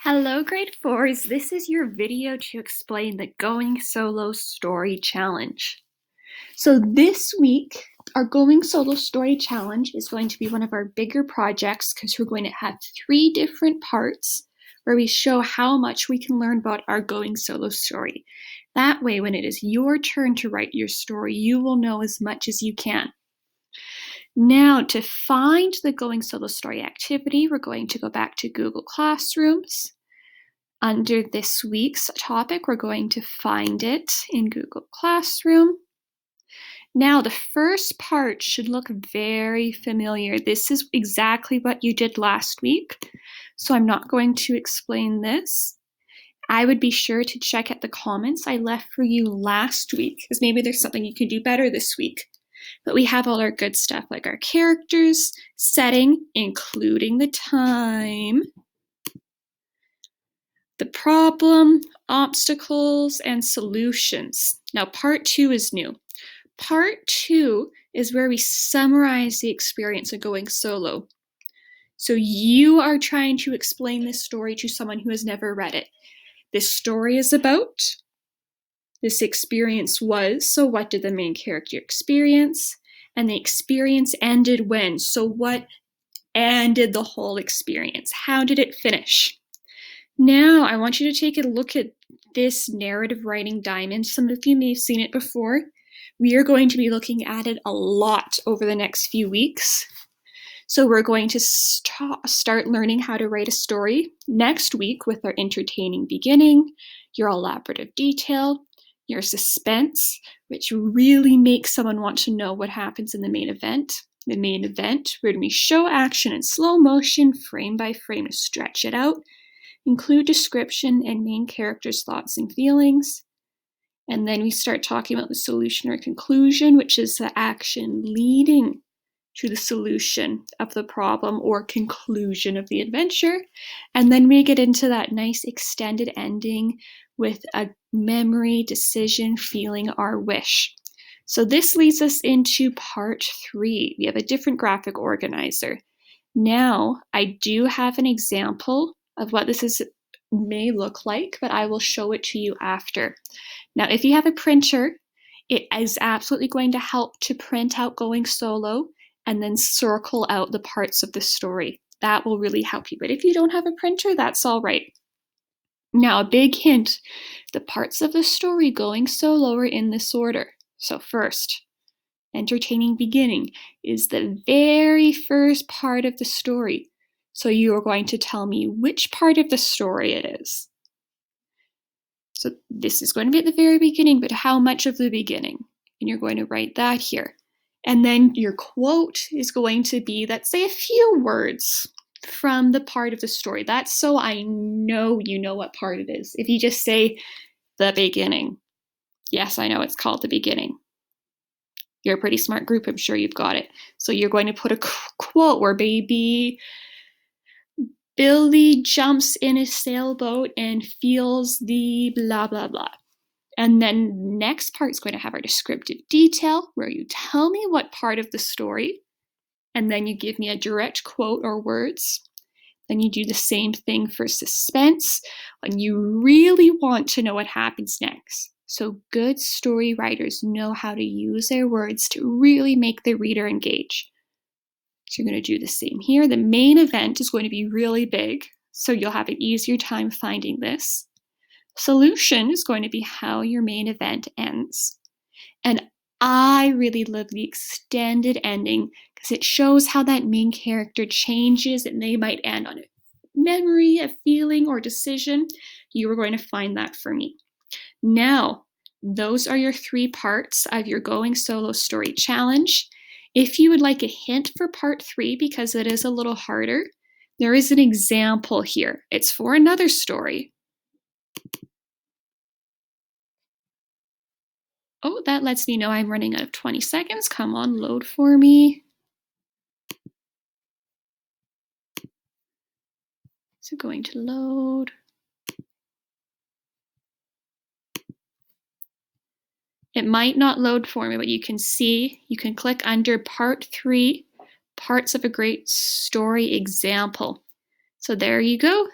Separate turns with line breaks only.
Hello, grade fours. This is your video to explain the Going Solo Story Challenge. So this week, our Going Solo Story Challenge is going to be one of our bigger projects because we're going to have 3 different parts where we show how much we can learn about our Going Solo story. That way, when it is your turn to write your story, you will know as much as you can. Now, to find the Going Solo Story activity, we're going to go back to Google Classrooms. Under this week's topic, we're going to find it in Google Classroom. Now, the first part should look very familiar. This is exactly what you did last week, so I'm not going to explain this. I would be sure to check at the comments I left for you last week, because maybe there's something you can do better this week. But we have all our good stuff like our characters, setting, including the time, the problem, obstacles, and solutions. Now, part 2 is new. Part 2 is where we summarize the experience of going solo. So you are trying to explain this story to someone who has never read it. This story is about, this experience was, so what did the main character experience? And the experience ended when? So what ended the whole experience? How did it finish? Now, I want you to take a look at this narrative writing diamond. Some of you may have seen it before. We are going to be looking at it a lot over the next few weeks. So we're going to start learning how to write a story next week with our entertaining beginning, your elaborative detail, your suspense, which really makes someone want to know what happens in the main event. The main event, where we show action in slow motion, frame by frame to stretch it out, include description and main character's thoughts and feelings. And then we start talking about the solution or conclusion, which is the action leading to the solution of the problem or conclusion of the adventure. And then we get into that nice extended ending with a memory, decision, feeling, or wish. So this leads us into part 3. We have a different graphic organizer. Now, I do have an example of what this may look like, but I will show it to you after. Now, if you have a printer, it is absolutely going to help to print out Going Solo and then circle out the parts of the story. That will really help you. But if you don't have a printer, that's all right. Now, a big hint, the parts of the story Going Solo are in this order. So first, entertaining beginning is the very first part of the story. So you are going to tell me which part of the story it is. So this is going to be at the very beginning, but how much of the beginning? And you're going to write that here. And then your quote is going to be, let's say, a few words from the part of the story. That's so I know you know what part it is. If you just say the beginning, yes, I know it's called the beginning. You're a pretty smart group, I'm sure you've got it. So you're going to put a quote where Billy jumps in a sailboat and feels the blah, blah, blah. And then next part is going to have our descriptive detail where you tell me what part of the story, and then you give me a direct quote or words. Then you do the same thing for suspense when you really want to know what happens next. So good story writers know how to use their words to really make the reader engage. So you're going to do the same here. The main event is going to be really big, so you'll have an easier time finding this. Solution is going to be how your main event ends. And I really love the extended ending because it shows how that main character changes and they might end on a memory, a feeling, or decision. You are going to find that for me. Now, those are your 3 parts of your Going Solo Story Challenge. If you would like a hint for part 3, because it is a little harder, there is an example here. It's for another story. Oh, that lets me know I'm running out of 20 seconds. Come on, load for me. So going to load. It might not load for me, but you can see, you can click under part 3, parts of a great story example. So there you go.